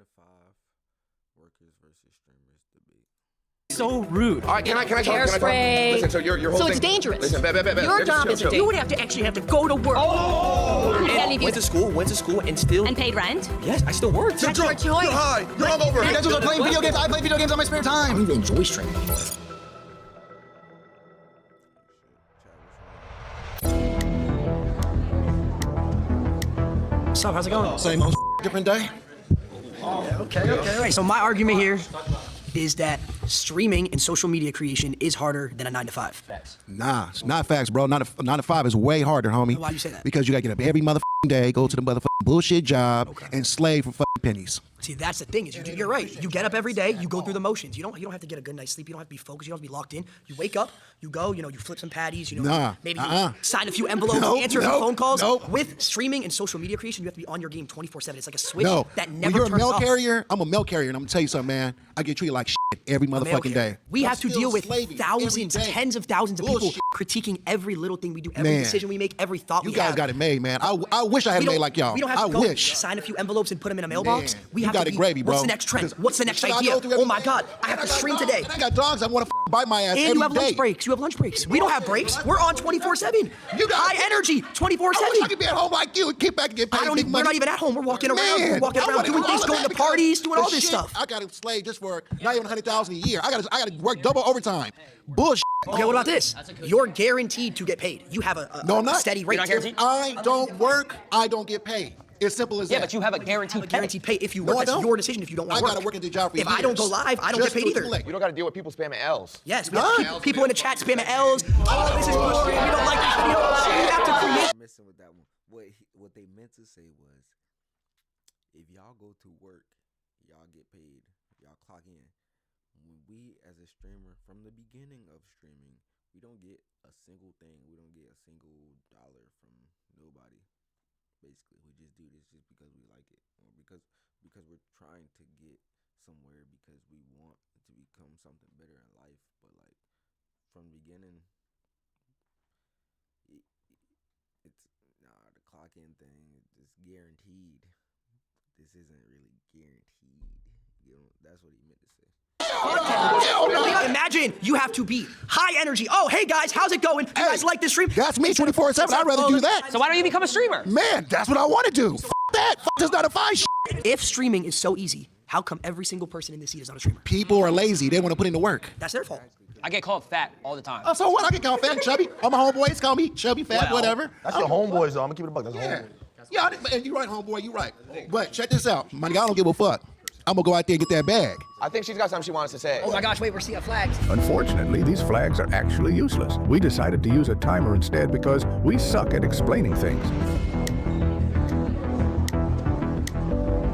to 5 workers versus streamers debate. So rude. All right, can I talk? Hairspray. Listen, so your whole So thing. it's dangerous. Listen, Your job is you would have to actually have to go to work. And went to school, and still. And paid rent. Yes, I still work. That's your choice. You're high. You're hungover. You guys are playing video games. I play video games on my spare time. I don't even enjoy streaming anymore. What's up? How's it going? Same old different day. Okay. All right. So my argument here is that streaming and social media creation is harder than a 9 to 5. Facts. Nah, it's not facts, bro. 9 to 5 is way harder, homie. Why do you say that? Because you gotta get up every motherfucking day, go to the motherfucking bullshit job, and slave for fucking pennies. See, that's the thing is you're right. You get up every day, you go through the motions. You don't have to get a good night's sleep. You don't have to be focused. You don't have to be locked in. You wake up, you go, you flip some patties, maybe you sign a few envelopes, answer a few phone calls. With streaming and social media creation, you have to be on your game 24/7. It's like a switch that never when you're turns a mail off. carrier, I'm a mail carrier, and I'm gonna tell you something, man. I get treated like shit every motherfucking day. We have to still deal with slaving thousands, every day. tens of thousands of Bullshit. people critiquing every little thing we do, every decision we make, every thought we have. You guys got it made, man. I wish I had it made like y'all. We don't have to sign a few envelopes and put them in a mailbox. Man, we you have got to it gravy, bro. What's the next trend? What's the next Should I idea? go through every Oh my day? God, I have to stream today. And I got dogs that want to bite my ass And every you have lunch day. breaks. You have lunch breaks. We don't have breaks. We're on 24/7. You got high energy, 24/7. I wish I could be at home like you and kick back and get paid big money. We're not even at home. We're walking around. Man, We're walking I around wanna doing do things, all of going that to parties, doing all the this shit, stuff. I got to slave just for not even 100,000 a year. I got to work double overtime. Bullshit. Okay, what about this? You're guaranteed to get paid. You have a steady rate. If I don't work, I don't get paid. It's simple as that. Yeah, but you have a guaranteed pay if you work. No, I That's don't. your decision if you don't want to work. I got to work at the job for If years. I don't go live, I don't get paid either. You don't got to deal with people spamming L's. Yes, we have people in the chat spamming L's. Oh, this is bullshit. We don't like this video. You have to create. Messing with that one. What they meant to say was, if y'all go to work, y'all get paid, y'all clock in. When we, as a streamer, from the beginning of streaming, we don't get a single thing. We don't get a single dollar from nobody. Basically, we just do this just because we like it, or because we're trying to get somewhere, because we want to become something better in life. But like from the beginning, it's the clock in thing is guaranteed. This isn't really guaranteed. That's what he meant to say. Imagine you have to be high energy. Oh, hey guys, how's it going? You guys like this stream? That's me 24/7. I'd rather do that. So why don't you become a streamer? Man, that's what I want to do. F that. F this 9 to 5 shit. If streaming is so easy, how come every single person in this seat is not a streamer? People are lazy. They want to put in the work. That's their fault. I get called fat all the time. Oh, so what? I get called fat and chubby. All my homeboys call me chubby, fat, whatever. That's your homeboys, though. I'm gonna keep it a buck. That's Yeah. homeboys. Yeah, you're right, homeboy. You're right. But check this out. My nigga, I don't give a fuck. I'm going to go out there and get that bag. I think she's got something she wants to say. Oh my gosh, wait, we're seeing flags. Unfortunately, these flags are actually useless. We decided to use a timer instead because we suck at explaining things.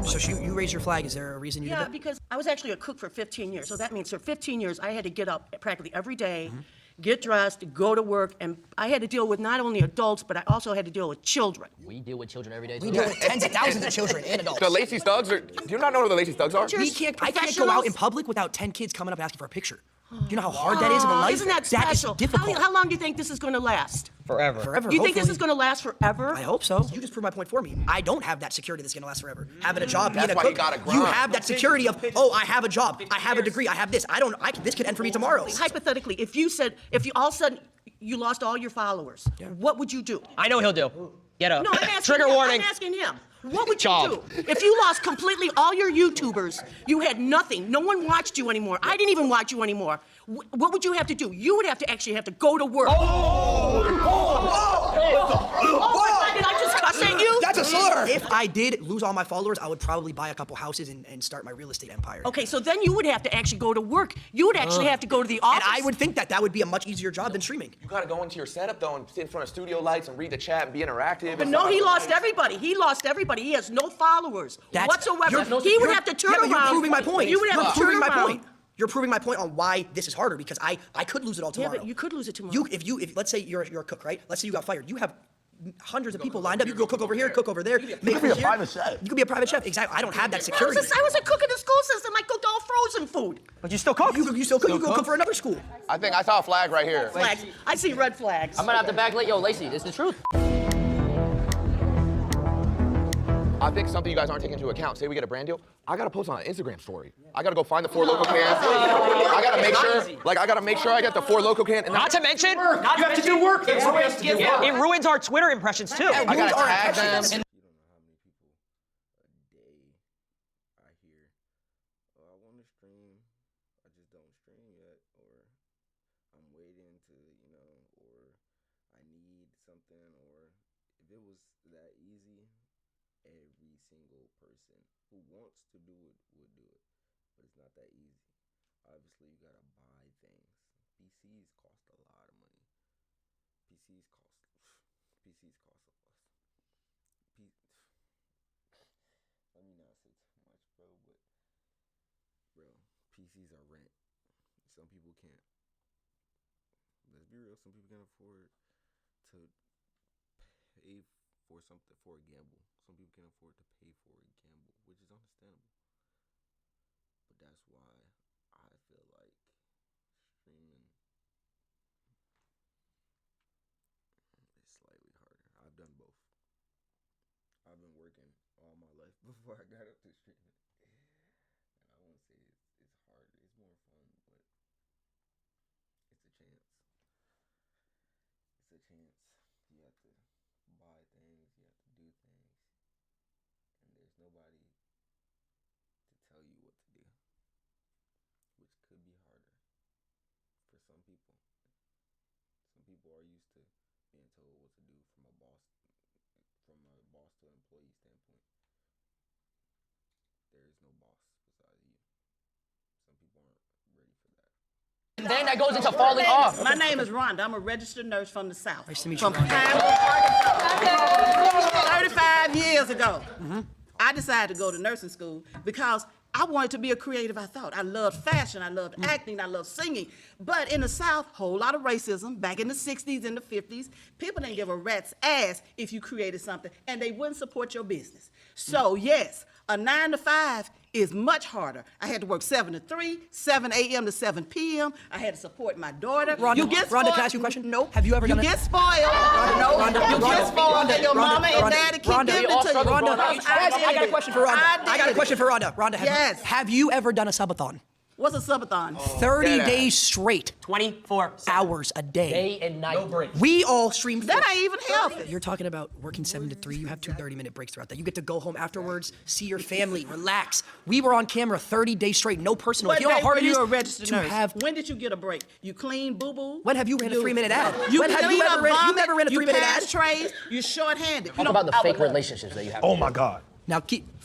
So you raised your flag. Is there a reason you did Yeah, that? because I was actually a cook for 15 years. So that means for 15 years, I had to get up practically every day, get dressed, go to work, and I had to deal with not only adults, but I also had to deal with children. We deal with children every day. We deal with tens of thousands of children and adults. The Lacey Thugs are. Do you not know who the Lacey Thugs are? I can't go out in public without 10 kids coming up asking for a picture. Do you know how hard that is in a life? Isn't that That is special? difficult. How long do you think this is going to last? Forever. Forever. You think this hopefully. is going to last forever? I hope so. You just proved my point for me. I don't have that security that's going to last forever. Having a job, being That's a why you cook, gotta you grind. have that security of, oh, I have a job, I have a degree, I have this. This could end for me tomorrow. Hypothetically, if you all of a sudden you lost all your followers, what would you do? I know he'll do. Get up. No, I'm asking Trigger him. warning. I'm asking him. What would you Job. do? If you lost completely all your YouTubers, you had nothing, no one watched you anymore, I didn't even watch you anymore, what would you have to do? You would have to go to work. Oh, did I just cuss at you? That's a slur. If I did lose all my followers, I would probably buy a couple houses and start my real estate empire. Okay, so then you would have to actually go to work. You would actually have to go to the office. And I would think that would be a much easier job than streaming. You gotta go into your setup though and sit in front of studio lights and read the chat and be interactive. But no, he lost everybody. He lost everybody. He has no followers whatsoever. He would have to turn around. You're proving my point. You would have to turn around. You're proving my point on why this is harder, because I could lose it all tomorrow. Yeah, but you could lose it tomorrow. If let's say you're a cook, right? Let's say you got fired. You have hundreds of people lined up. You can go cook over here, cook over there. You could be a private chef. You could be a private chef. Exactly. I don't have that security. I was a cook in the school system. I cooked all frozen food. But you still cook. You still cook. You go cook for another school. I think I saw a flag right here. Flags. I see red flags. I'm gonna have to backlit. Yo, Lacey, it's the truth. I think something you guys aren't taking into account. Say we get a brand deal, I gotta post on an Instagram story. I gotta go find the 4 local cans. I gotta make sure, I get the 4 local can. And Not to mention, You have to do work. That's what to do. it ruins our Twitter impressions too. I gotta tag them. You don't know how many people a day I hear, oh, I want to stream, I just don't stream yet, or I'm waiting to, or I need something, or if it was that easy, every single person who wants to do it would do it, but it's not that easy. Obviously, you gotta buy things. PCs cost a lot of money. PCs cost a lot. Let me not say too much, bro, but PCs are rent. Some people can't. Let's be real. Some people can't afford to pay for something, for a gamble. Some people can't afford to pay for a gamble, which is understandable. But that's why I feel like streaming is slightly harder. I've done both. I've been working all my life before I got up to streaming. And I won't say it's harder. It's more fun, but it's a chance. It's a chance. You have to buy things. You have to do things. And there's nobody to tell you what to do, which could be harder for some people. Some people are used to being told what to do from a boss to employee standpoint. There is no boss besides you. Some people aren't ready for that. And then that goes into falling off. My name is Rhonda. I'm a registered nurse from the South. Nice to meet you. From 35 years ago, I decided to go to nursing school because I wanted to be a creative, I thought. I loved fashion, I loved acting, I loved singing. But in the South, whole lot of racism. Back in the 60s and the 50s, people didn't give a rat's ass if you created something, and they wouldn't support your business. So yes, a 9 to 5 is much harder. I had to work 7 to 3, 7 a.m. to 7 p.m. I had to support my daughter. Rhonda, You get spoiled. Rhonda, can I ask you a question? Nope. Have you ever done You it? get spoiled. No. You get spoiled, and your mama and daddy keep giving it to you. Rhonda, I got a question for Rhonda. I got a question for Rhonda. Rhonda, have you ever done a subathon? What's a subathon? 30 days straight. 24 hours a day. Day and night. No break. We all streamed. That ain't even healthy. You're talking about working 7 to 3. You have 2 30-minute breaks throughout that. You get to go home afterwards, see your family, relax. We were on camera 30 days straight, no personal. What You know how day hard were it is you a registered to nurse? have. When did you get a break? You clean boo-boo? When have you ran a 3-minute ad? You When have clean you up ever ran? You vomit, never ran a 3-minute ad. pass trays, you're short-handed. Talk about the fake relationships that you have. Oh my God. Now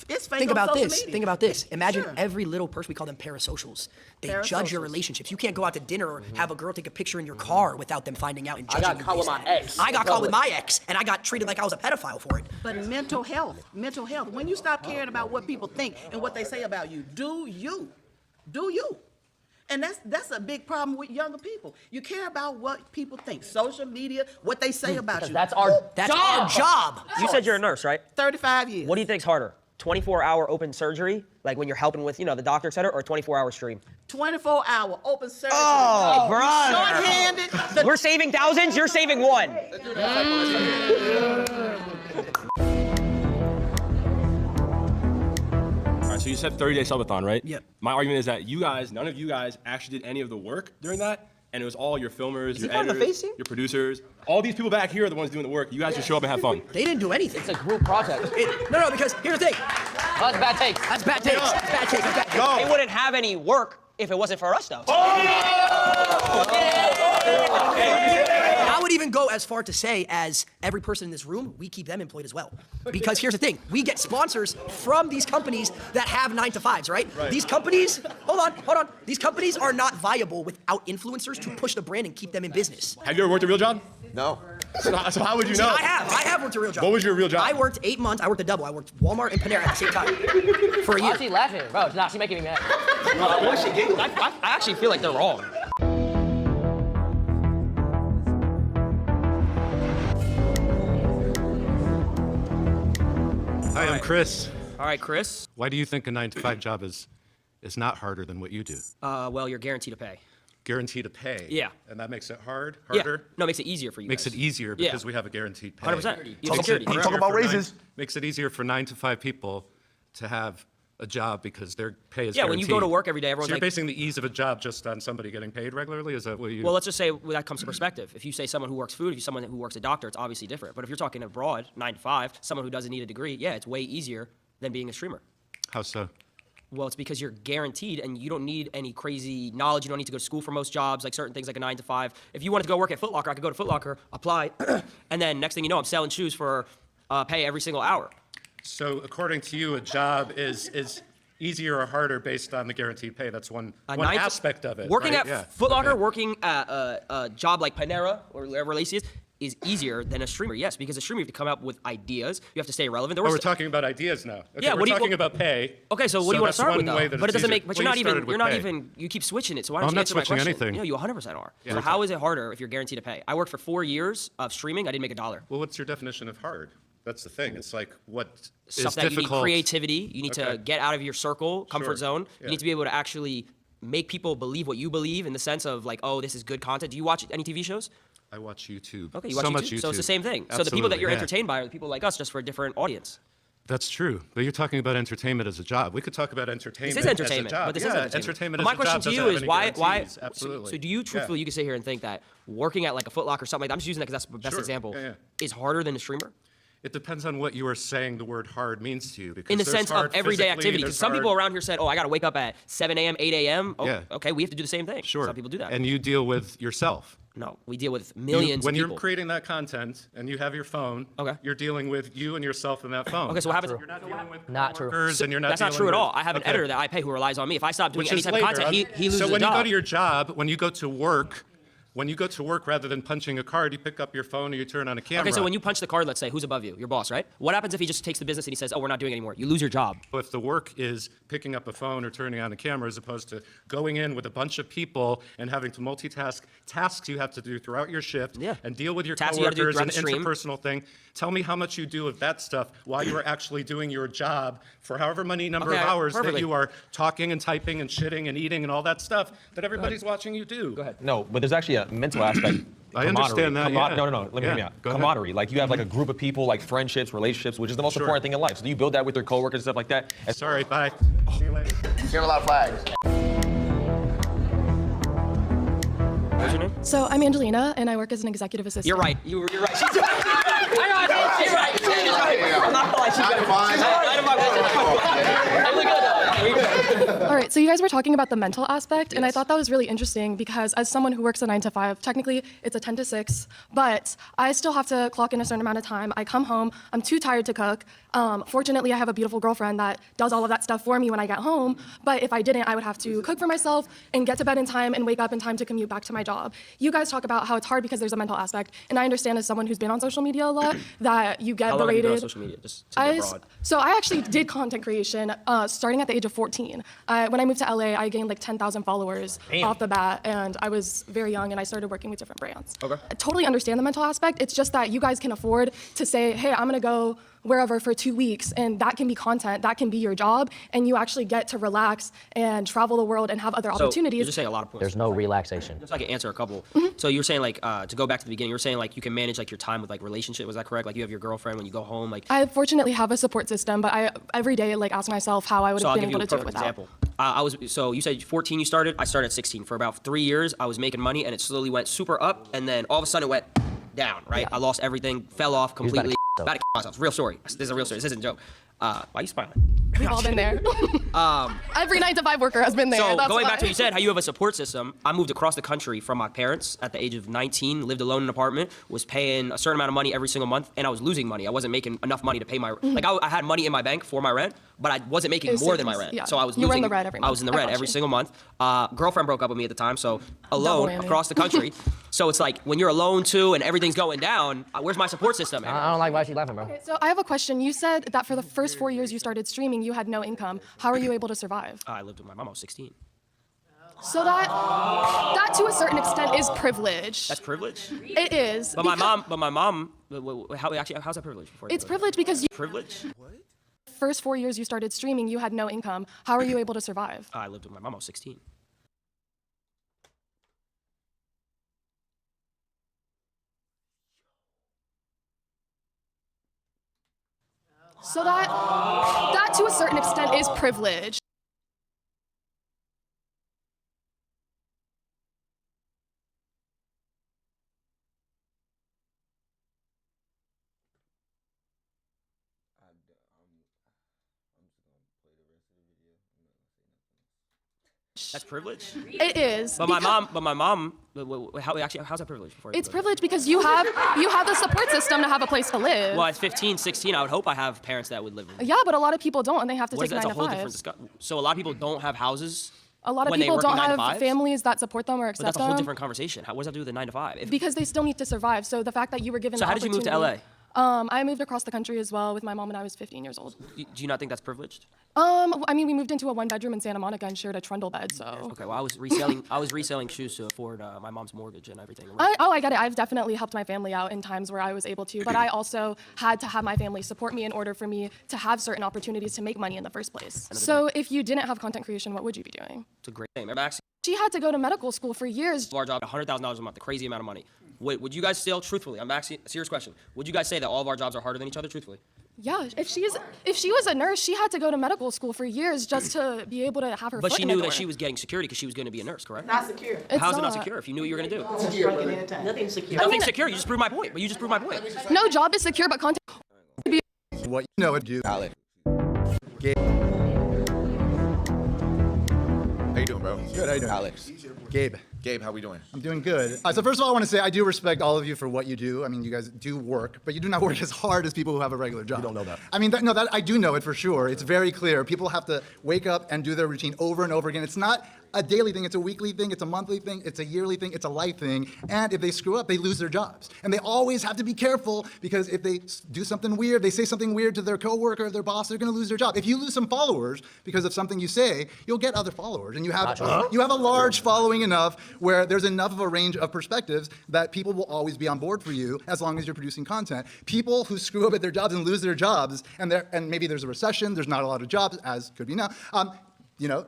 It's fake think on about social this. media. Think about this. Imagine Sure. every little person. We call them parasocials. They judge your Parasocials. relationships. You can't go out to dinner or have a girl take a picture in your car without them finding out and I judging got you. caught with based my on it. ex. I got caught with my ex, and I got treated like I was a pedophile for it. But mental health. When you stop caring about what people think and what they say about you, do you. And that's a big problem with younger people. You care about what people think, social media, what they say about you. That's our job. You said you're a nurse, right? 35 years. What do you think's harder? 24-hour open surgery, like when you're helping with, the doctor, et cetera, or 24-hour stream? 24-hour open surgery. Oh, brother. Short-handed. We're saving thousands, you're saving one. All right, so you said 30-day subathon, right? Yep. My argument is that none of you guys actually did any of the work during that, and it was all your filmers, your part of the editors, FaZe team? your producers. All these people back here are the ones doing the work. You guys just show up and have fun. They didn't do anything. It's a group project. No, because here's the thing. That's bad takes. That's bad takes. That's bad takes. That's bad takes. Go. They wouldn't have any work if it wasn't for us, though. I would even go as far to say, as every person in this room, we keep them employed as well. Because here's the thing, we get sponsors from these companies that have 9 to 5s, right? These companies, hold on. These companies are not viable without influencers to push the brand and keep them in business. Have you ever worked a real job? No. So how would you know? I have worked a real job. What was your real job? I worked 8 months. I worked a double. I worked Walmart and Panera at the same time for a Why year. is he laughing? Bro, nah, she's making me mad. I actually feel like they're wrong. Hi, I'm Chris. All right, Chris. Why do you think a 9 to 5 job is not harder than what you do? Well, you're guaranteed to pay. guaranteed a pay. Yeah. And that makes it harder? Yeah. No, it makes it easier for you Makes guys. it easier Yeah. because we have a guaranteed pay. 100%. You Makes have it security. easier Talk about for raises. makes it easier for 9 to 5 people to have a job because their pay is Yeah, guaranteed. when you go to work every day, everyone's so you're like- basing the ease of a job just on somebody getting paid regularly? Is that what you... Well, let's just say that comes to perspective. If you say someone who works food, if you someone who works a doctor, it's obviously different. But if you're talking abroad, 9 to 5, someone who doesn't need a degree, yeah, it's way easier than being a streamer. How so? Well, it's because you're guaranteed and you don't need any crazy knowledge. You don't need to go to school for most jobs, like certain things like a 9 to 5. If you wanted to go work at Foot Locker, I could go to Foot Locker, apply, and then next thing you know, I'm selling shoes for pay every single hour. So according to you, a job is easier or harder based on the guaranteed pay? That's one aspect of it. Working right? at Foot Locker, working at a job like Panera or whatever Lacey is easier than a streamer. Yes, because a streamer, you have to come up with ideas. You have to stay relevant. We're talking about ideas now. Okay, Yeah, we're talking about pay. Okay, so what do you want to that's start with one way though? that But it it's doesn't easier. make. But Well, you're not you started even. with You're not pay. even. You keep switching it. So why don't I'm you not answer my switching question? anything. No, you 100% are. Yeah. So how is it harder if you're guaranteed to pay? I worked for 4 years of streaming. I didn't make $1. Well, what's your definition of hard? That's the thing. It's like what Stuff is that you need difficult. creativity. You need to Okay. get out of your circle, comfort Sure. zone. Yeah. You need to be able to actually make people believe what you believe in the sense of like, oh, this is good content. Do you watch any TV shows? I watch YouTube. Okay, you watch so YouTube. much YouTube. So it's the same thing. So the people that Absolutely, you're yeah. entertained by are the people like us, just for a different audience. That's true. But you're talking about entertainment as a job. We could talk about entertainment This is entertainment, as a job. but this yeah, is entertainment. But as my a question job to you doesn't is have any why? guarantees. Absolutely. So do you truthfully, you can sit here and think that working at like a Foot Locker or something like that, I'm just using that because that's the best Sure. example, Yeah, yeah. is harder than a streamer? It depends on what you are saying the word hard means to you. Because In the there's sense of hard everyday physically, activity. there's Because some people hard- around here said, oh, I got to wake up at 7 a.m., 8 a.m. Oh, Yeah. okay, we have to do the same thing. Sure. Some people do that. And you deal with yourself. No, we deal with millions When of people. you're creating that content and you have your phone, Okay. you're dealing with you and yourself in that phone. Okay, so what happens? You're not dealing with Not true. coworkers and you're not That's not dealing true at with- all. I have an Okay. editor that I pay who relies on me. If I stop doing Which any is type of later. content, he loses So when a you job. go to your job, when you go to work, rather than punching a card, you pick up your phone or you turn on a camera. Okay, so when you punch the card, let's say, who's above you? Your boss, right? What happens if he just takes the business and he says, oh, we're not doing it anymore? You lose your job. If the work is picking up a phone or turning on a camera as opposed to going in with a bunch of people and having to multitask tasks you have to do throughout your shift and deal with your Tasks you gotta do coworkers and throughout the stream. interpersonal thing, tell me how much you do of that stuff while you are actually doing your job for however many number of hours perfectly. that you are talking and typing and shitting and eating and all that stuff that everybody's watching you do. Go ahead. No, but there's actually a mental aspect. I understand that, yeah. No. Let me hear me Yeah, out. go ahead. Camaraderie. Like you have like a group of people, like friendships, relationships, which is the most Sure. important thing in life. So do you build that with your coworkers and stuff like that? Sorry, bye. See you later. Hearing a lot of flags. What's your name? So I'm Angelina, and I work as an executive assistant. You're right. You're right. She's right. I know. She's right. She's right. I'm not gonna lie. She's right. All right, so you guys were talking about the mental aspect, and I thought that was really interesting because as someone who works a 9 to 5, technically it's a 10 to 6, but I still have to clock in a certain amount of time. I come home, I'm too tired to cook. Fortunately, I have a beautiful girlfriend that does all of that stuff for me when I get home, but if I didn't, I would have to cook for myself and get to bed in time and wake up in time to commute back to my job. You guys talk about how it's hard because there's a mental aspect, and I understand as someone who's been on social media a lot that you get How long have you been on berated. social media? Just to get broad. So I actually did content creation starting at the age of 14. When I moved to LA, I gained like 10,000 followers off the bat, and I was very young, and I started working with different brands. Okay. I totally understand the mental aspect. It's just that you guys can afford to say, hey, I'm gonna go wherever for 2 weeks, and that can be content, that can be your job, and you actually get to relax and travel the world and have other So opportunities. you're just saying a lot of points. There's no relaxation. Just so I can answer a couple. So you're saying like to go back to the beginning, you're saying like you can manage like your time with like relationship. Was that correct? Like you have your girlfriend when you go home. Like I fortunately have a support system, but I every day like ask myself how I would so have I'll been give you able a to do it perfect without. example. So you said 14 you started. I started at 16. For about 3 years, I was making money, and it slowly went super up, and then all of a sudden it went down. Right? I lost everything, fell off completely. About to myself. Real story. This is a real story. This isn't a joke. Why are you smiling? We've all been there. Every 9 to 5 worker has been there. So that's going back why. to what you said, how you have a support system. I moved across the country from my parents at the age of 19, lived alone in an apartment, was paying a certain amount of money every single month, and I was losing money. I wasn't making enough money to pay my like I had money in my bank for my rent, but I wasn't making It was more than my serious, rent. yeah. So I was You were losing. in the red every I was in the month. I red got every you. single month. Girlfriend broke up with me at the time, so alone whammy. across the country. So it's like when you're alone too, and everything's going down. Where's my support system? I don't like why she's laughing, bro. So I have a question. You said that for the first 4 years you started streaming, you had no income. How are you able to survive? I lived with my mom. I was 16. So that to a certain extent is privilege. That's privilege. It is. But my mom. How's that privilege? Before It's privilege because you privilege. first 4 years you started streaming, you had no income. How are you able to survive? I lived with my mom. I was 16. So that to a certain extent is privilege. That's privilege. It is. But my mom. How's that privilege? It's privilege because you have the support system to have a place to live. Well, at 15, 16, I would hope I have parents that would live with me. Yeah, but a lot of people don't, and they have to take 9 to 5. So a lot of people don't have houses. A lot of when people they work don't 9 to have 5s? families that support them or accept But that's a them. whole different conversation. What does that do with the 9 to 5? Because they still need to survive. So the fact that you were given So the how did you move to opportunity- LA? I moved across the country as well with my mom when I was 15 years old. Do you not think that's privileged? I mean, we moved into a 1-bedroom in Santa Monica and shared a trundle bed, so. Okay, well, I was reselling shoes to afford my mom's mortgage and everything. I get it. I've definitely helped my family out in times where I was able to, but I also had to have my family support me in order for me to have certain opportunities to make money in the first place. So if you didn't have content creation, what would you be doing? It's a great thing. Remember, actually, She had to go to medical school for years. our job, $100,000 a month, a crazy amount of money. Would you guys still, truthfully, I'm asking a serious question. Would you guys say that all of our jobs are harder than each other, truthfully? Yeah, if she was a nurse, she had to go to medical school for years just to be able to have her But foot she in the knew door. that she was getting security because she was going to be a nurse, correct? Not secure. How's it not secure if you knew what you were going to do? Nothing's secure. Nothing's secure. You just proved my point. But you just proved my point. No job is secure, but content. What you know it do. Valid. How you doing, bro? Good, how you doing? Alex. Gabe. Gabe, how we doing? I'm doing good. So first of all, I want to say I do respect all of you for what you do. I mean, you guys do work, but you do not work as hard as people who have a regular job. You don't know that. I mean, that I do know it for sure. It's very clear. People have to wake up and do their routine over and over again. It's not a daily thing. It's a weekly thing. It's a monthly thing. It's a yearly thing. It's a life thing. And if they screw up, they lose their jobs. And they always have to be careful because if they do something weird, they say something weird to their coworker or their boss, they're going to lose their job. If you lose some followers because of something you say, you'll get other followers. And you have a large following enough where there's enough of a range of perspectives that people will always be on board for you as long as you're producing content. People who screw up at their jobs and lose their jobs, and maybe there's a recession, there's not a lot of jobs, as could be now,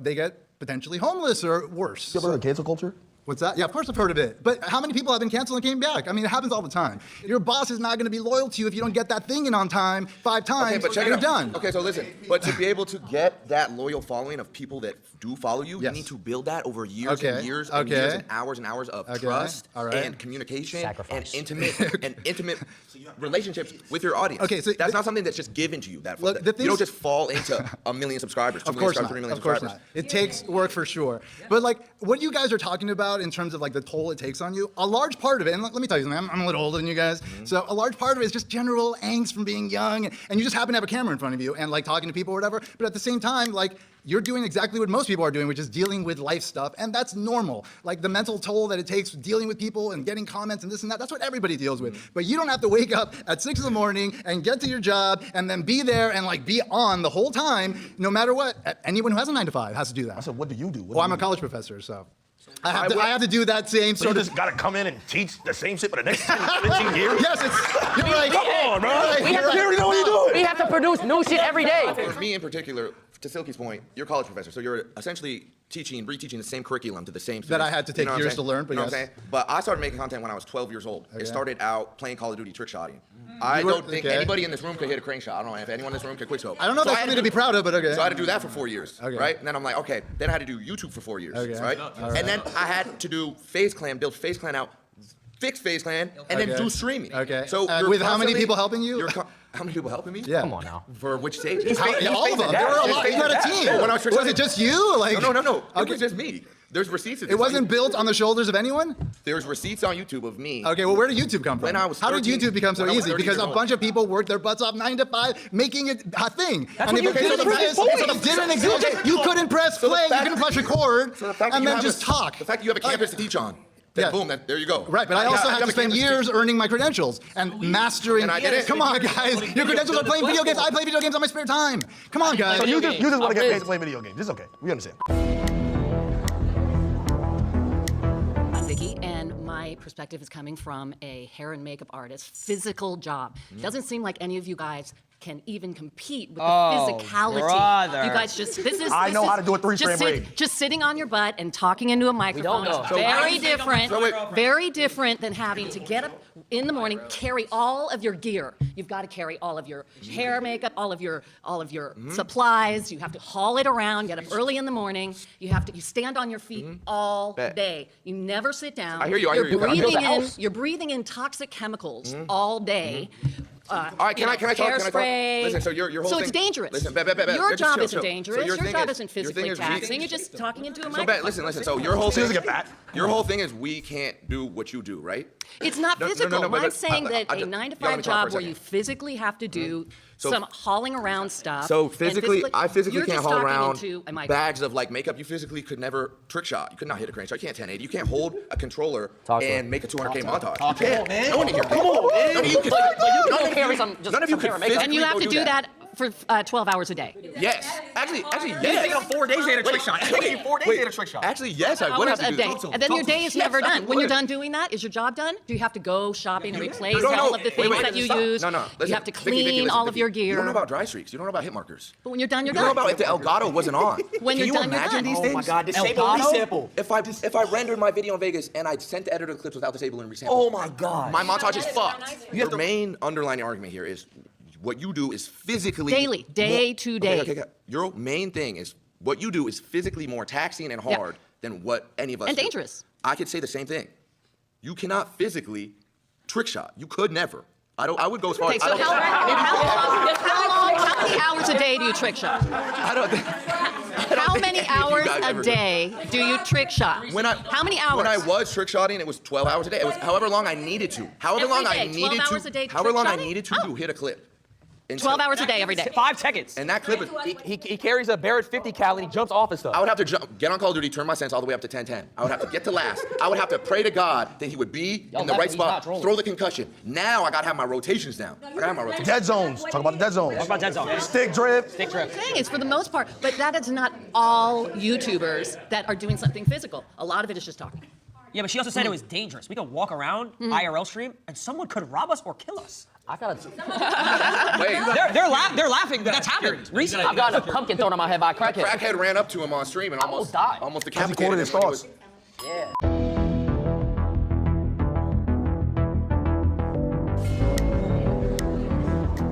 they get potentially homeless or worse. You ever heard of cancel culture? What's that? Yeah, of course I've heard of it. But how many people have been canceled and came back? I mean, it happens all the time. Your boss is not going to be loyal to you if you don't get that thing in on time 5 times. Okay, but check you're it out. done. Okay, so listen, but to be able to get that loyal following of people that do follow you, you need to build that over years and years and years and hours of trust and communication and intimate relationships with your audience. Okay, so that's not something that's just given to you. Well, the you don't just fall into 1 million subscribers, 2 Of million course subscribers, not. 3 million Of course subscribers. not. It takes work for sure. But like what you guys are talking about in terms of like the toll it takes on you, a large part of it, and let me tell you something, I'm a little older than you guys, so a large part of it is just general angst from being young, and you just happen to have a camera in front of you and like talking to people or whatever, but at the same time, like you're doing exactly what most people are doing, which is dealing with life stuff, and that's normal. Like the mental toll that it takes dealing with people and getting comments and this and that, that's what everybody deals with. But you don't have to wake up at 6 in the morning and get to your job and then be there and like be on the whole time, no matter what. Anyone who has a 9 to 5 has to do that. I said, what do you do? Well, I'm a college professor, so I have to do that same So sort you of. just gotta come in and teach the same shit for the next 15 years? Yes, you're right. Come on, bro. You're right. You already know what you're doing. We have to produce new shit every day. For me in particular, to Silky's point, you're a college professor, so you're essentially reteaching the same curriculum to the same students. That I had to take what I'm years saying? to learn, but you know yes. what I'm saying? But I started making content when I was 12 years old. Okay. It started out playing Call of Duty trick shotting. I don't think anybody in this room could hit a crane shot. I don't know if anyone in this room could quickscope. I don't know if that's something to be proud of, but okay. So I had to do that for 4 years, Okay. right? And then I'm like, okay. Then I had to do YouTube for 4 years, Okay. right? All right. And then I had to do FaZe Clan, build FaZe Clan out, fix FaZe Clan, and then Okay. do streaming. Okay. So And you're with how many constantly- people helping you? How many people helping me? Yeah. Come on now. For which stages? All of them. There were a lot. You had a team. When I was Was it just you? Like No. It Okay. was just me. There's receipts of this. It wasn't built on the shoulders of anyone? There's receipts on YouTube of me. Okay, well, where did YouTube come from? When I was How did 13 YouTube become so when I was easy? 13 Because years a old. bunch of people worked their butts off 9 to 5, making it a thing. That's and what if it you didn't did exist, for if it didn't exist, you couldn't press play, you couldn't press record, So the fact that and you then have just a- talk. The fact that you have a campus to teach on. Then boom, there you go. Right, but I also have to spend years earning my credentials and mastering. And I did it. Come on, guys. Your credentials are playing video games. I play video games on my spare time. Come on, guys. So you just want to get paid to play video games. It's okay. We understand. I'm Vicky, and my perspective is coming from a hair and makeup artist. Physical job. Doesn't seem like any of you guys can even compete with the Oh, physicality. brother. You guys just I know how to do a three-frame raid. Just sitting on your butt and talking into a microphone know. is So very different. So wait. Very different than having to get up in the morning, carry all of your gear. You've got to carry all of your hair, makeup, all of your supplies. You have to haul it around. Get up early in the morning. You stand on your feet all day. You never sit down. I hear you, I You're hear you. You're breathing in toxic chemicals all day. All right, can I talk? Hairspray. Listen, so your whole So thing. it's dangerous. Listen, Your just job chill, isn't chill. dangerous. So Your thing job is- isn't your thing physically is taxing. You're just talking into a So, microphone. listen. So your whole She thing doesn't get fat. Your whole thing is we can't do what you do, right? It's not No, physical. but I'm saying that I a just- 9 to y'all let 5 me talk for job a where you second. physically have to do So- some hauling around stuff. So and I physically you're can't just haul talking around into a microphone. bags of like makeup. You physically could never trick shot. You could not hit a crane shot. You can't 1080. You can't hold a controller and make a 200K montage. You can't. man. No one in here. Come on, man. None of you could. But you can none go of carry you- some, just None of you some could hair and makeup. And you have to go do that for 12 hours a day. Yes. Actually, You're yes. thinking of 4 days they had a trick shot. You're thinking 4 days they had a trick shot. Actually, yes, I would have Hours to a do day. that. And then your day is never Yes, I done. When you're would. done doing that, is your job done? Do you have to go shopping and replace No, all of the things wait, that you stop. use? No. Listen, You have to Vicky, clean listen, all of Vicky. your gear. You don't know about dry streaks. You don't know about hit markers. But when you're done, you're You done. don't know about if the Elgato wasn't on. When Can you're you done, you're imagine done. these Oh things? my God, disable Elgato? resample. If I rendered my video in Vegas and I sent the editor the clips without disabling resample. Oh my God. My montage is fucked. Your main underlying argument here is what you do is physically Daily, day to day. Okay. Your main thing is what you do is physically more taxing and hard than what any of us And do. dangerous. I could say the same thing. You cannot physically trick shot. You could never. I would go as far Okay, as so how many hours a day do you trick shot? How many hours a day do you trick shot? How many hours? When I was trick shotting, it was 12 hours a day. It was however long I needed to. However Every long I day, 12 needed hours to. a day However long I trick-shotting? needed to hit a clip. 12 hours a day, every day. 5 seconds. And that clip is. He carries a Barrett 50 cal and he jumps off and stuff. I would have to get on Call of Duty, turn my sense all the way up to 1010. I would have to get to last. I would have to pray to God that he would be in the right spot, throw the concussion. Now I gotta have my rotations down. I gotta have my rotations. Dead zones. Talk about the dead zones. Talk about dead zone. Stick drip. Stick drip. Thing is, for the most part, but that is not all YouTubers that are doing something physical. A lot of it is just talking. Yeah, but she also said it was dangerous. We could walk around IRL stream and someone could rob us or kill us. I got a. Wait. They're laughing. That's happened recently. I've gotten a pumpkin thrown on my head by a crackhead. Crackhead ran up to him on stream and almost died. Almost He decapitated quoted him. his thoughts. Yeah.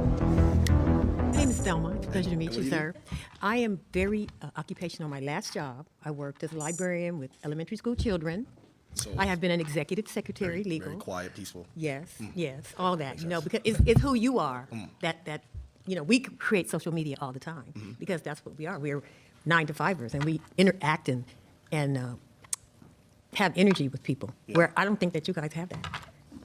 My name is Thelma. It's a pleasure to meet you, sir. I am very occupational. My last job, I worked as a librarian with elementary school children. So I have been an executive secretary, legal. Very quiet, peaceful. Yes, yes, all that. You know, because it's who you are. That we create social media all the time because that's what we are. We're 9-to-5ers and we interact and have energy with people. Where I don't think that you guys have that.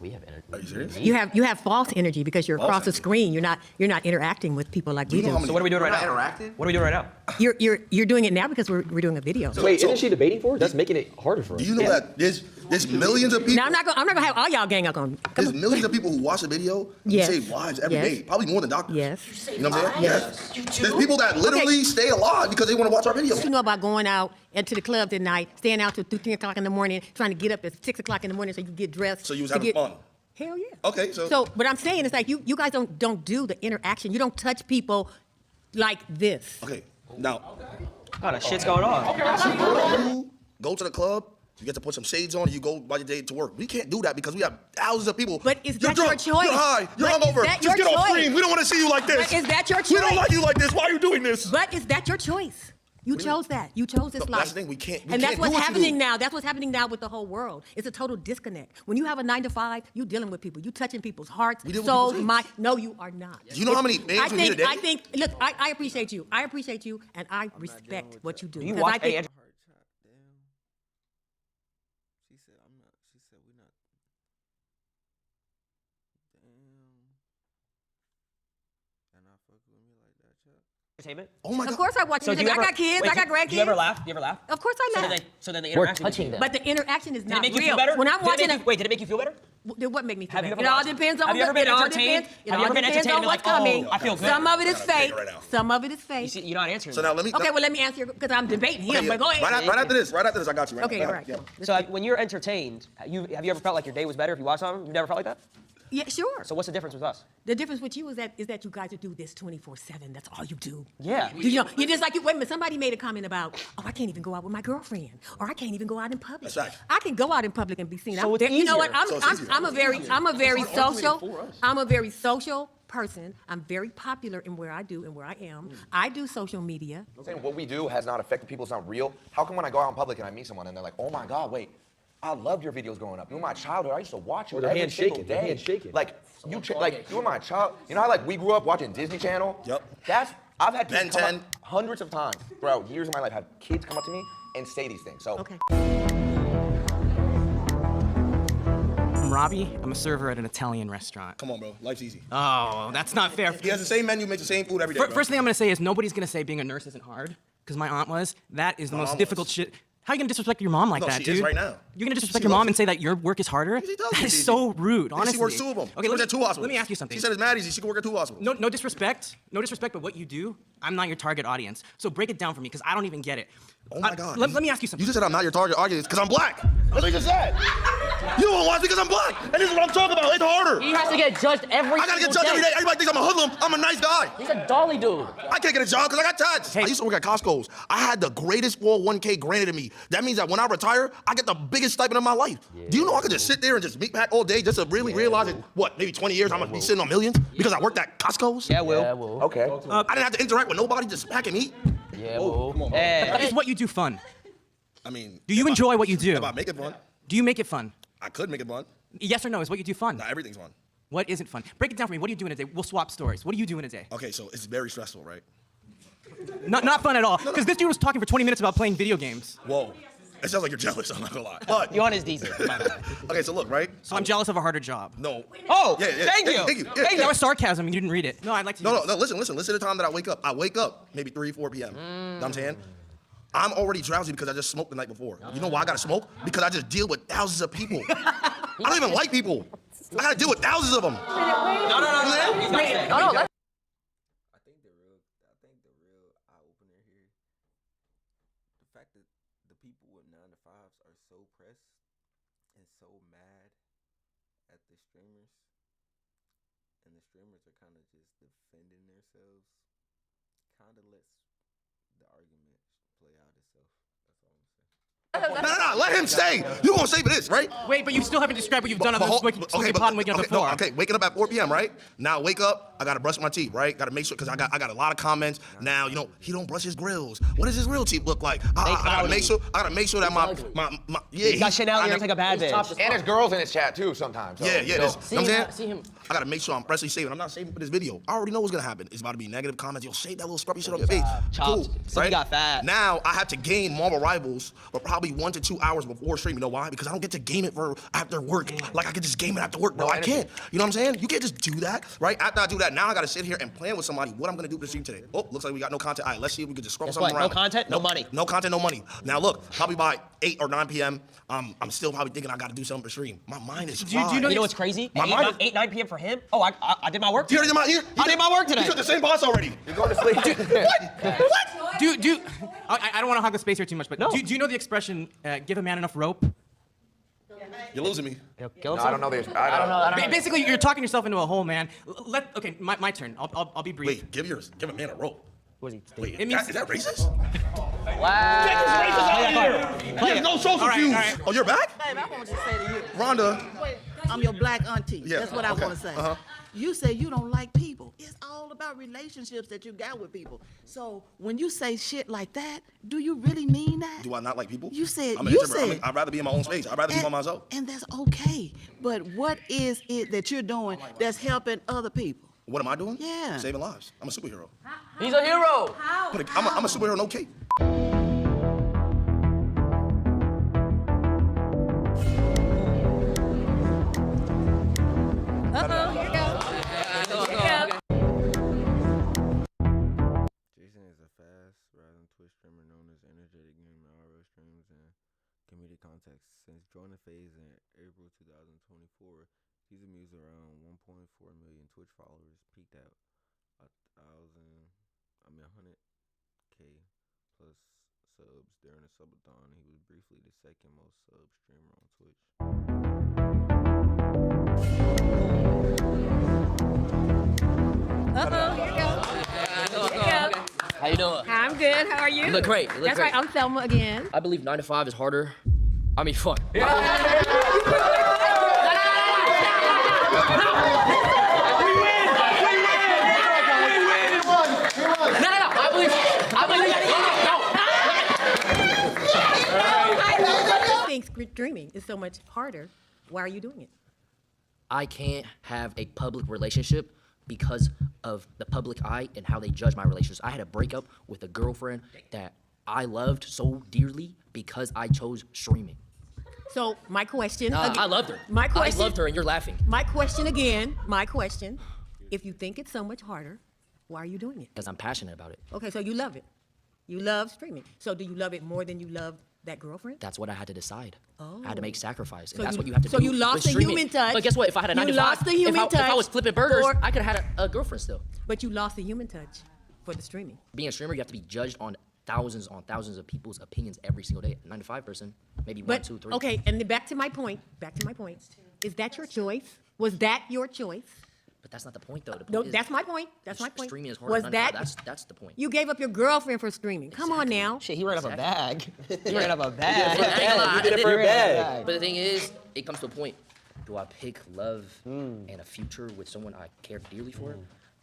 We have energy. Are you serious? You have false energy because you're across the screen. You're not interacting with people like we do. So what are we doing right now? Interacting? What are we doing right now? You're doing it now because we're doing a video. So- Wait, isn't she debating for it? That's making it harder for us. Do you know that there's millions of people? Now I'm not gonna have all y'all gang up on me. There's millions of people who watch the video and Yes. save lives every Yes. day, probably more than doctors. Yes. You know what I'm saying? Yes. There's people that literally stay alive because they want to watch our videos. You know about going out into the clubs at night, staying out till 2, 3 o'clock in the morning, trying to get up at 6 o'clock in the morning so you can get dressed. So you was to having fun. Hell yeah. Okay, so what I'm saying is like you guys don't do the interaction. You don't touch people like this. okay. Now, Oh, that shit's going on. you go to the club, you get to put some shades on, and you go by your day to work. We can't do that because we have thousands of people. But is You're that your drunk, choice? You're high. You're But is hungover. that Just your get off choice? screen. We don't want to see you like this. But is that your We don't choice? like you like this. Why are you doing this? But is that your choice? You chose that. You chose this No, life. that's the thing. We can't. We and that's can't what's do what you happening do. now. That's what's happening now with the whole world. It's a total disconnect. When you have a 9-to-5, you dealing with people. You touching people's hearts, We deal with souls, people's mind. No, you are not. Do you know how many names we hear today? I think. Look, I appreciate you. I appreciate you, and I respect what you do. Do you 'Cause watch I think, Heart chop, damn. She said I'm not. She said we not. Damn. And I fuck with me like that, Chuck. Entertainment? Oh my Of God. course I watch So do music. you I ever- got kids. wait, I got grandkids. Do you ever laugh? Do you ever laugh? Of course I laugh. So then the We're interaction. touching them. But the interaction is Did not it make you real. feel better? When I'm Did it watching make you- wait, did it make you feel better? What make me feel Have you better? ever It all watched- depends on have you ever what. been It all entertained? depends. It Have you all ever been depends entertained on and what's like, oh, coming. I feel good? Some of it is fake. right now. Some of it is You fake. see, you're not answering. So now let me. Okay, well let me answer your because I'm debating him. Okay, But go ahead. Right after this, I got you. Okay, all right. Yeah. So when you're entertained, have you ever felt like your day was better if you watched something? You never felt like that? Yeah, sure. So what's the difference with us? The difference with you is that you guys do this 24/7. That's all you do. Yeah. You know, you're just like, wait a minute, somebody made a comment about, oh, I can't even go out with my girlfriend, or I can't even go out in public. That's right. I can go out in public and be seen. So it's You know what? easier. I'm a very social person. I'm very popular in where I do and where I am. I do social media. I'm saying what we do has not affected people. It's not real. How come when I go out in public and I meet someone and they're like, oh my God, wait, I loved your videos growing up. You were my childhood. I used to watch you every single day. Like you were my child. You know how like we grew up watching Disney Channel? Yep. I've had kids Ben come 10. up hundreds of times throughout years of my life. Had kids come up to me and say these things. So. Okay. I'm Robbie. I'm a server at an Italian restaurant. Come on, bro. Life's easy. Oh, that's not fair. He has the same menu, makes the same food every day. Bro. First thing I'm gonna say is nobody's gonna say being a nurse isn't hard, because my aunt was. That is the most difficult shit. How are you gonna disrespect your mom like that, she dude? is right now. You're gonna disrespect your mom and say that your work is harder? That is so rude, honestly. She works 2 of them. Okay, She works at 2 hospitals. Let me ask you something. She said it's mad easy. She can work at 2 hospitals. No disrespect, but what you do, I'm not your target audience. So break it down for me, because I don't even get it. Oh my God. Let me ask you something. You just said I'm not your target audience because I'm black. That's what you just said. You don't watch me because I'm black. And this is what I'm talking about. It's harder. He has to get judged every I gotta get judged every day. Everybody thinks I'm a hoodlum. I'm a nice guy. He's a dolly dude. I can't get a job because I got tats. I used to work at Costco's. I had the greatest 401k granted to me. That means that when I retire, I get the biggest stipend of my life. Do you know I could just sit there and just meat pack all day just to really realize that, what, maybe 20 years I'm gonna be sitting on millions because I worked at Costco's? Yeah, Will. Okay. I didn't have to interact with nobody, just packing meat. Yeah, Will. Come on, Is what you do fun? I mean, Do you enjoy what you do? if I make it fun, Do you make it fun? I could make it fun. Yes or no? Is what you do fun? Not everything's fun. What isn't fun? Break it down for me. What do you do in a day? We'll swap stories. What do you do in a day? Okay, so it's very stressful, right? Not fun at all. Because this dude was talking for 20 minutes about playing video games. Whoa. It sounds like you're jealous, I'm not gonna lie. But You on his decent. okay, so look, right? So I'm jealous of a harder job. No. Oh, Yeah, thank you. Thank you. Hey, that was sarcasm. You didn't read it. No, I'd like to. No, listen to the time that I wake up. I wake up maybe 3, 4 p.m. You know what I'm saying? I'm already drowsy because I just smoked the night before. You know why I gotta smoke? Because I just deal with thousands of people. I don't even like people. I gotta deal with thousands of them. No. Let's I think the real eye opener here, the fact that the people with 9 to 5s are so pressed and so mad at the streamers, and the streamers are kind of just defending themselves, kind of lets the argument play out itself. That's all I'm saying. No, let him say. You gonna say for this, right? Wait, but you still haven't described what you've done on this waking up before. Okay, waking up at 4 p.m., right? Now wake up, I gotta brush my teeth, right? Gotta make sure, because I got a lot of comments. Now, you know, he don't brush his grills. What does his real teeth look like? I gotta make sure that my He got shit out. He looks like a bad bitch. And there's girls in his chat too sometimes. So, Yeah, you know. See him. I gotta make sure I'm freshly saving. I'm not saving for this video. I already know what's gonna happen. It's about to be negative comments. Yo, shave that little scruffy shit on your face. Cool, So he got fat. Now I have to game Marvel Rivals, but probably 1 to 2 hours before stream. You know why? Because I don't get to game it for after work. Like I can just game it after work, bro. I can't. You know what I'm saying? You can't just do that, right? After I do that, now I gotta sit here and plan with somebody what I'm gonna do for the stream today. Oh, looks like we got no content. All right, let's see if we can just scroll Guess something what? around. No content, no money. No content, no money. Now look, probably by 8 or 9 p.m., I'm still probably thinking I gotta do something for stream. My mind is Do you know what's crazy? My mind 8, 9 p.m. for him? Oh, I did my work. You already did I did my work today. You took the same boss already. You're going to sleep. I don't want to hog the space here too much, but do you know the expression, give a man enough rope? You're losing me. No, I don't know this. I don't know. Basically, you're talking yourself into a hole, man. Okay, my turn. I'll be brief. Wait, give a man a rope. Was he? Wait, It means- is that racist? Wow. Get this racist out of here. He has no social cues. all right. Oh, you're back? Babe, I want to say to you, Rhonda. I'm your black auntie. Yeah, That's what I okay. want to say. Uh-huh. You say you don't like people. It's all about relationships that you got with people. So when you say shit like that, do you really mean that? Do I not like people? You said, I'm an introvert. I'd rather be in my own space. I'd rather be by myself. And that's okay. But what is it that you're doing that's helping other people? What am I doing? Yeah. Saving lives. I'm a superhero. He's a hero. I'm a superhero, no cape. Jason is a fast, rising Twitch streamer known as energetic game IRL streams and comedic context. Since joining FaZe in April 2024, he's amused around 1.4 million Twitch followers, peaked at 100K plus subs during the subathon. He was briefly the second most sub streamer on Twitch. Uh-oh, here you go. Here you go. How you doing? I'm good. How are you? You look great. You look That's great. right. I'm Thelma again. I believe 9 to 5 is harder. I mean, fuck. I think streaming is so much harder. Why are you doing it? I can't have a public relationship because of the public eye and how they judge my relationships. I had a breakup with a girlfriend that I loved so dearly because I chose streaming. So my question. I loved her. My question. I loved her, and you're laughing. My question again. My question. If you think it's so much harder, why are you doing it? Because I'm passionate about it. Okay, so you love it. You love streaming. So do you love it more than you love that girlfriend? That's what I had to decide. I had to make sacrifice, and So that's you- what you have to so do. you lost with the streaming. human touch. But guess what? If I had a 9 You to 5, lost the human if I was touch flipping burgers, for- I could have had a girlfriend still. But you lost the human touch for the streaming. Being a streamer, you have to be judged on thousands of people's opinions every single day. 9 to 5 person, maybe But 1, 2, 3. okay, and then back to my point. Is that your choice? Was that your choice? But that's not the point, though. The point No, is that's my point. That's my point. streaming is harder. Was than 9 to 5. that That's the point. you gave up your girlfriend for streaming? Come on now. Shit, he ran up a bag. He ran up a Yeah, bag. but I ain't gonna lie, You did it for a the- bag. But the thing is, it comes to a point. Do I pick love and a future with someone I care dearly for?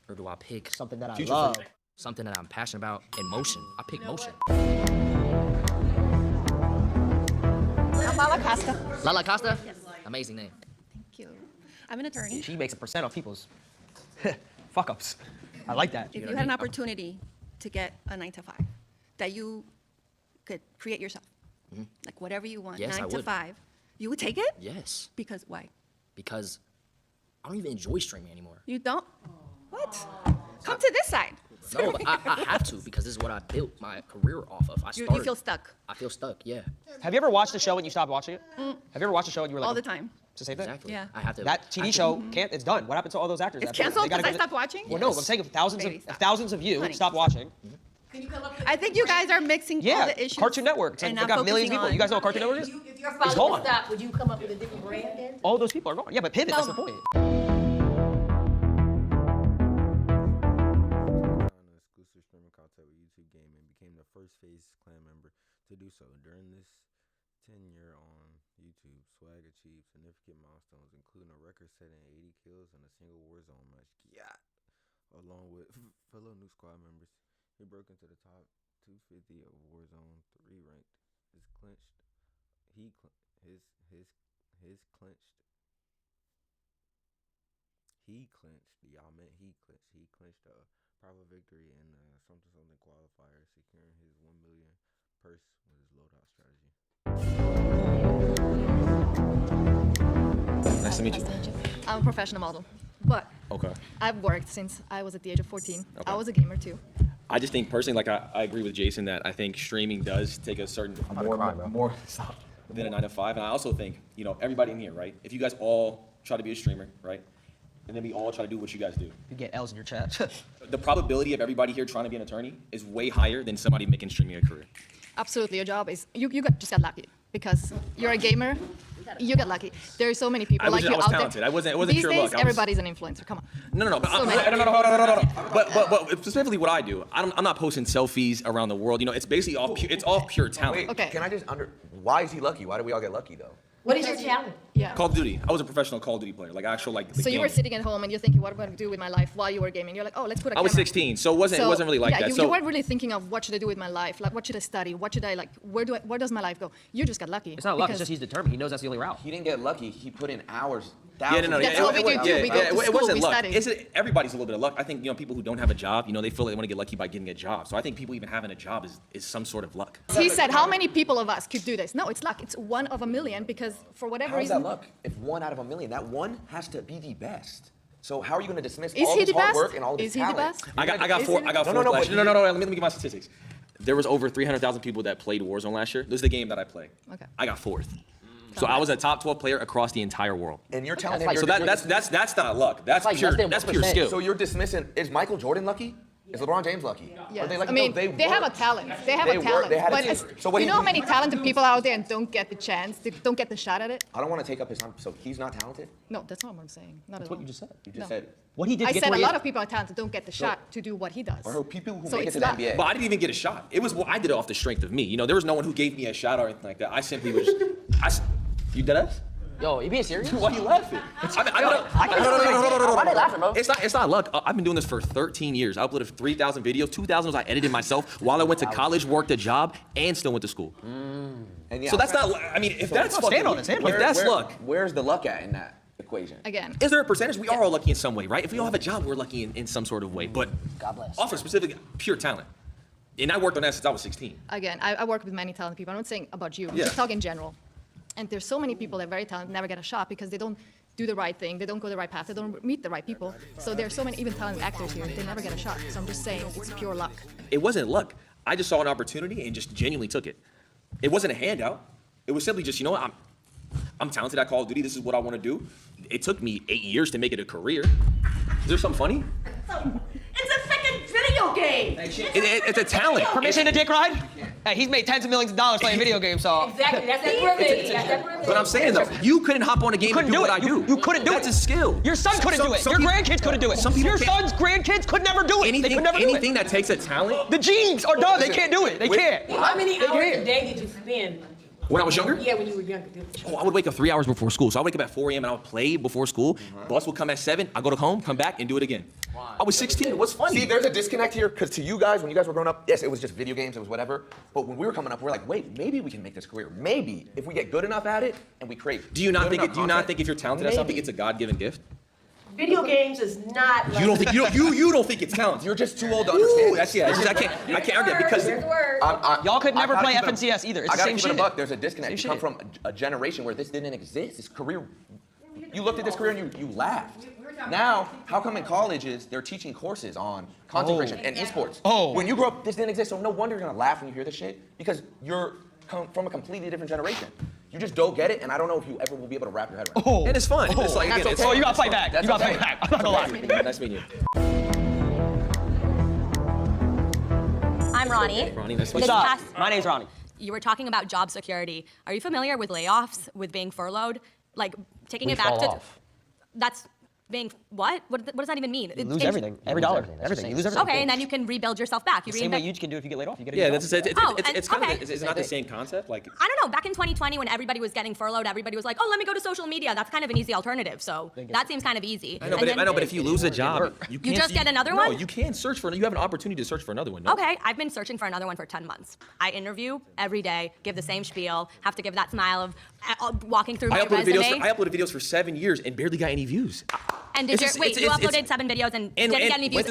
Or do I pick Something that I future love. for something that I'm passionate about and motion? I pick motion. I'm Lala Costa. Lala Costa? Amazing name. Thank you. I'm an attorney. She makes a percent off people's fuck ups. I like that. If you had an opportunity to get a 9 to 5, that you could create yourself, like whatever you want, Yes, 9 I to would. 5, you would take it? Yes, Because why? because I don't even enjoy streaming anymore. You don't? What? Come to this side. No, but I have to because this is what I built my career off of. You feel stuck. I feel stuck, yeah. Have you ever watched a show and you stopped watching it? Have you ever watched a show and you were like, All the time. It's the same thing? Exactly. Yeah. I have to. That TV show can't. It's done. What happened to all those actors? It's after that? canceled They gotta because I go to- stopped watching? Well, no, I'm saying if thousands Baby, stop. of you Honey. stop watching. I think you guys are mixing all Yeah, the issues. Cartoon Network. It's like, and they not got millions of focusing people. on- You guys know what Cartoon Network is? If your It's father gone. would stop, would you come up with a different brand then? All those people are gone. Yeah, but pivot. That's the point. On an exclusive streaming content with YouTube Gaming, became the first FaZe clan member to do so. During this 10-year on YouTube, Swag achieved significant milestones, including a record-setting 80 kills in a single Warzone match. Yeah. Along with fellow new squad members, he broke into the top 250 of Warzone 3 ranked. His clinched a private victory in something qualifier, securing his 1 million purse with his loadout strategy. Nice to meet you. I'm a professional model, but Okay. I've worked since I was at the age of 14. Okay. I was a gamer too. I just think personally, like I agree with Jason that I think streaming does take a certain more than a 9 to 5, and I also think everybody in here, right? If you guys all try to be a streamer, right, and then we all try to do what you guys do, You get L's in your chat. the probability of everybody here trying to be an attorney is way higher than somebody making streaming a career. Absolutely, your job is just got lucky because you're a gamer. You got lucky. There are so many people I was like you just out talented. there. It wasn't These pure days, luck. I was- everybody's an influencer. Come on. No. But So many. No. But specifically what I do, I'm not posting selfies around the world. It's basically all pure talent. Okay. Can I just why is he lucky? Why do we all get lucky though? What is your talent? Yeah. Call of Duty. I was a professional Call of Duty player, like actual the So you were game. sitting at home and you're thinking, what am I going to do with my life while you were gaming? You're like, oh, let's put a I was camera. 16, so it wasn't really like yeah, that. You, So you weren't really thinking of what should I do with my life? Like, what should I study? What should I like? Where does my life go? You just got lucky. It's not luck. It's because- just he's determined. He knows that's the only route. He didn't get lucky. He put in hours. Yeah, no. That's what we do too. We go to it school, wasn't we luck. study. Everybody's a little bit of luck. I think people who don't have a job, they feel they want to get lucky by getting a job. So I think people even having a job is some sort of luck. He said, how many people of us could do this? No, it's luck. It's 1 of a million because for whatever How is reason. that luck? If 1 out of a million, that 1 has to be the best. So how are you going to dismiss Is all he this the hard best? work and all this Is he the talent? best? I got four. I got No, four. no, last but year. No. Let me give my statistics. There was over 300,000 people that played Warzone last year. This is the game that I play. Okay. I got 4th. So I was a top 12 player across the entire world. And you're telling So that's not luck. That's like pure. less than That's pure 1%. skill. So you're dismissing. Is Michael Jordan lucky? Is LeBron James lucky? Yes. Are they lucky? I mean, No, they have a talent. They have a work- talent. they had a But team. it's- So what you do know you how many talented people out there and don't get the chance, they don't get the shot at it? I don't want to take up his time. So he's not talented? No, that's not what I'm saying. Not That's at what all. you just said. You No. just said. What he did I to get said to a where lot he of people are talented don't get the shot to do what he does. Or people who So make it it's to the not- NBA. But I didn't even get a shot. It was I did it off the strength of me. You know, there was no one who gave me a shot or anything like that. I simply was. You dead us? Yo, you being serious? Why are you laughing? Why they laughing, bro? It's not luck. I've been doing this for 13 years. I uploaded 3,000 videos. 2,000 was I edited myself while I went to college, worked a job, and still went to school. And yeah, So that's not. I mean, if that's fucking, if that's luck, where's the luck at in that equation? Again. is there a percentage? We are all lucky in some way, right? If we all have a job, we're lucky in some sort of way. But God bless. off of specific pure talent, and I worked on that since I was 16. Again, I work with many talented people. I'm not saying about you. I'm Yeah. just talking in general. And there's so many people that are very talented never get a shot because they don't do the right thing, they don't go the right path, they don't meet the right people. So there's so many even talented actors here, they never get a shot. So I'm just saying it's pure luck. It wasn't luck. I just saw an opportunity and just genuinely took it. It wasn't a handout. It was simply just, you know what, I'm talented at Call of Duty. This is what I want to do. It took me 8 years to make it a career. Is there something funny? It's a freaking video game. It's a talent. Permission to dick ride? Hey, he's made tens of millions of dollars playing video games, so. Exactly. That's that privilege. That's that privilege. But I'm saying though, you couldn't hop on a game and do what I do. You couldn't do it. That's a skill. Your son couldn't do it. Your grandkids couldn't do it. Your son's grandkids could never do it. They could never do it. Anything that takes a talent. The genes are done. They can't do it. They can't. How many They hours can't. a day did you spend? When I was younger? Yeah, when you were younger. Oh, I would wake up 3 hours before school. So I wake up at 4 a.m. and I would play before school. Bus would come at 7. I go to home, come back, and do it again. I was 16. What's funny? See, there's a disconnect here because to you guys, when you guys were growing up, yes, it was just video games, it was whatever. But when we were coming up, we're like, wait, maybe we can make this career. Maybe if we get good enough at it and we create. Do you not good think? enough Do you not content, think if you're talented at something, it's a God-given gift? Video games is not. Like You don't think you don't think it's talent? You're just too old to understand. That's I can't argue that because Y'all could never I gotta play keep it a- FNCS either. It's I the gotta same keep it a shit. buck. There's a disconnect. Same You come shit. from a generation where this didn't exist. This career, you looked at this career and you laughed. Now, how come in colleges they're teaching courses on content creation and esports? Oh. When you grew up, this didn't exist. So no wonder you're gonna laugh when you hear this shit because you're from a completely different generation. You just don't get it, and I don't know if you ever will be able to wrap your head around it. Oh. And it's fun. It's like, That's again, it's okay. Oh, you gotta it's fight fun. back. That's You gotta okay. fight back. I'm not gonna lie. Nice meeting you. I'm Ronnie. Ronnie, nice to meet This you. past- My name's Ronnie. You were talking about job security. Are you familiar with layoffs, with being furloughed? Like taking We it back fall to. off. That's being what? What does that even mean? You lose everything. Every dollar. Everything. You lose everything. Okay, and then you can rebuild yourself back. You The same way reinvent- you can do if you get laid off. You get a Yeah, new that's job. it's Oh, and- it's kind okay. of it's not the same concept. Like I don't know. Back in 2020, when everybody was getting furloughed, everybody was like, "Oh, let me go to social media." That's kind of an easy alternative. So that seems kind of easy. I know, And then- but if you lose a job, you can't. just get another No, one? you can't search for. You have an opportunity to search for another one. No? Okay, I've been searching for another one for 10 months. I interview every day, give the same spiel, have to give that smile of walking through my I uploaded resume. videos for 7 years and barely got any views. And did you wait? You uploaded 7 videos and didn't get any views. Went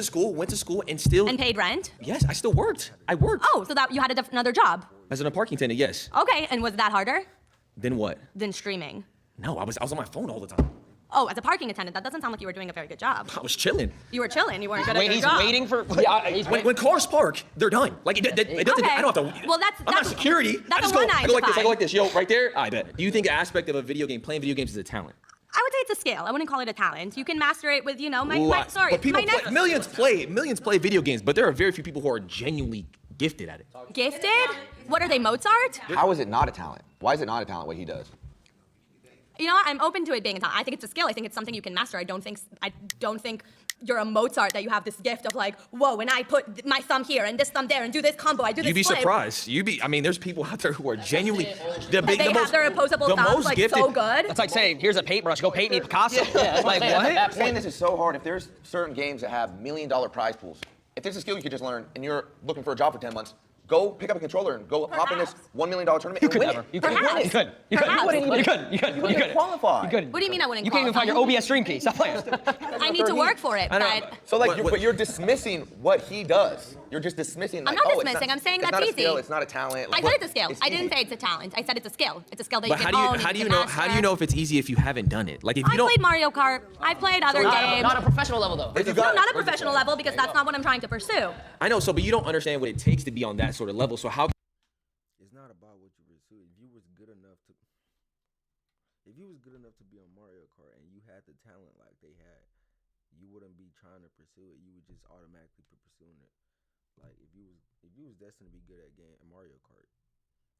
to school, and still. And paid rent. Yes, I still worked. I worked Oh, so that you had another job. as a parking attendant. Yes. Okay, and was that harder Then what? than streaming? No, I was on my phone all the time. Oh, as a parking attendant, that doesn't sound like you were doing a very good job. I was chilling. You were chilling. You weren't good at your He's job. waiting for. When cars park, they're done. Like it doesn't. Okay. I don't have to. Well, that's I'm not security. That's I just a go. one I nine go to like this. I five. go like this. Yo, right there. I bet. Do you think the aspect of a video game, playing video games, is a talent? I would say it's a skill. I wouldn't call it a talent. You can master it with, Ooh, sorry, but people my next millions play video games, but there are very few people who are genuinely gifted at it. gifted. What are they, Mozart? How is it not a talent? Why is it not a talent what he does? You know what? I'm open to it being a talent. I think it's a skill. I think it's something you can master. I don't think you're a Mozart that you have this gift of like, whoa, when I put my thumb here and this thumb there and do this combo, I do this You'd be flip. surprised. I mean, there's people out there who are genuinely They have their opposable the thumbs most like gifted. so good. That's like saying, here's a paintbrush. Go paint me Picasso. Yeah, Like I'm what? saying this is so hard. If there's certain games that have $1 million prize pools, if there's a skill you could just learn and you're looking for a job for 10 months, go pick up a controller and go hop in this $1 million tournament and win it. You could. Perhaps. You could. You Perhaps. couldn't even. You couldn't. You You wouldn't qualify. You couldn't. What do you mean I wouldn't You can't even find your qualify? OBS stream key. Stop playing. I need to work for it, but So like, but you're dismissing what he does. You're just dismissing. I'm Like, not oh, dismissing. I'm saying it's that's not a easy. skill. It's not a talent. I Like, said it's a skill. it's I didn't easy. say it's a talent. I said it's a skill. It's a skill that But you how can do you own. how do you can know master. if it's easy if you haven't done it? Like if you I've don't. played Mario Kart. I've played other games. Not a professional level though. No, not a professional level because that's not what I'm trying to pursue. I know. So, but you don't understand what it takes to be on that sort of level. So how? It's not about what you pursue. If you was good enough to be on Mario Kart and you had the talent like they had, you wouldn't be trying to pursue it. You would just automatically be pursuing it. Like if you was destined to be good at Mario Kart,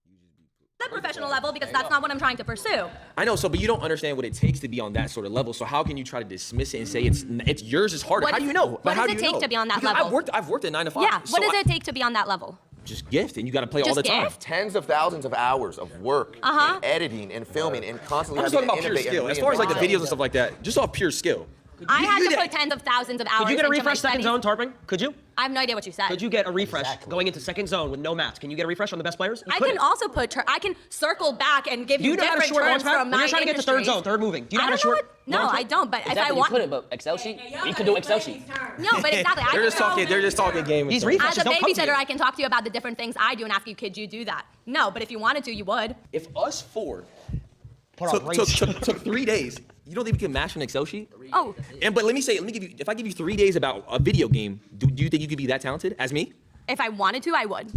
you just be The professional level, because that's not what I'm trying to pursue. I know, so but you don't understand what it takes to be on that sort of level. So how can you try to dismiss it and say it's yours is harder? How do you know? What how does do it you take know? to be on that Because level? I've worked at 9 to 5. Yeah. so What does it take to be on that level? Just gift, and you got to play all the Just time. gift? Tens of thousands of hours of work, Uh-huh. and editing, and filming, and constantly I'm just having talking to about pure innovate and skill. As far as like the reinvent videos and stuff like that, just off pure skill. I had to put tens of thousands of hours. Could you get a into my refresh second studies. zone, Tarping? Could you? I have no idea what you said. Could you get a refresh going into second zone with no mats? Can you get a refresh on the best players? You I couldn't. can also put. I can circle back and give Do you you know how to different short terms launch pad? from When my you're trying to get to third industries. zone, third moving. Do you know I how to don't know short? what- No, I don't. But if I Exactly, want, you couldn't, but Excel sheet. You could do Excel sheet. no, but exactly. I They're just can go- talking. They're just talking game. These with them. refreshes As a don't come to babysitter, you. I can talk to you about the different things I do and ask you, could you do that? No, but if you wanted to, you would. If us four Put on race. took 3 days, you don't think we can mash an Excel sheet? Oh, But let me give you. If I give you 3 days about a video game, do you think you could be that talented as me? if I wanted to, I would.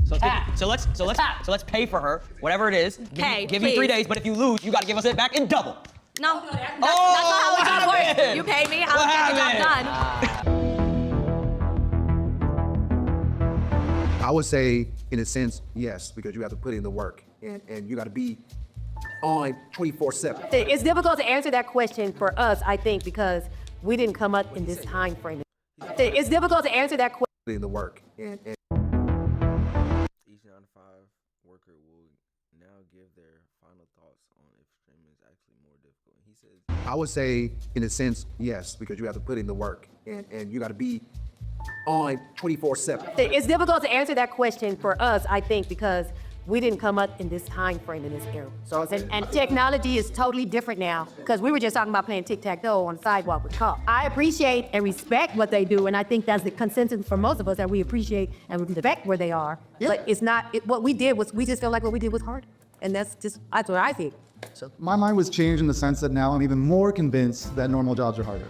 So let's pay for her, whatever it is. Okay, Give you 3 please. days, but if you lose, you got to give us it back in double. No, that's not how what the job works. happened? You paid me, I'll What get the job happened? done. I would say, in a sense, yes, because you have to put in the work and you got to be on 24/7. It's difficult to answer that question for us, I think, because we didn't come up in this time frame. It's difficult to answer that question. Put in the work. And Each 9 to 5 worker will now give their final thoughts on if streaming is actually more difficult. He says, I would say, in a sense, yes, because you have to put in the work and you got to be on 24/7. It's difficult to answer that question for us, I think, because we didn't come up in this time frame in this era. So and technology is totally different now, because we were just talking about playing tic-tac-toe on the sidewalk with cop. I appreciate and respect what they do, and I think that's the consensus for most of us, that we appreciate and respect where they are. But it's not, what we did was, we just feel like what we did was hard. And that's what I think. So my mind was changed in the sense that now I'm even more convinced that normal jobs are harder.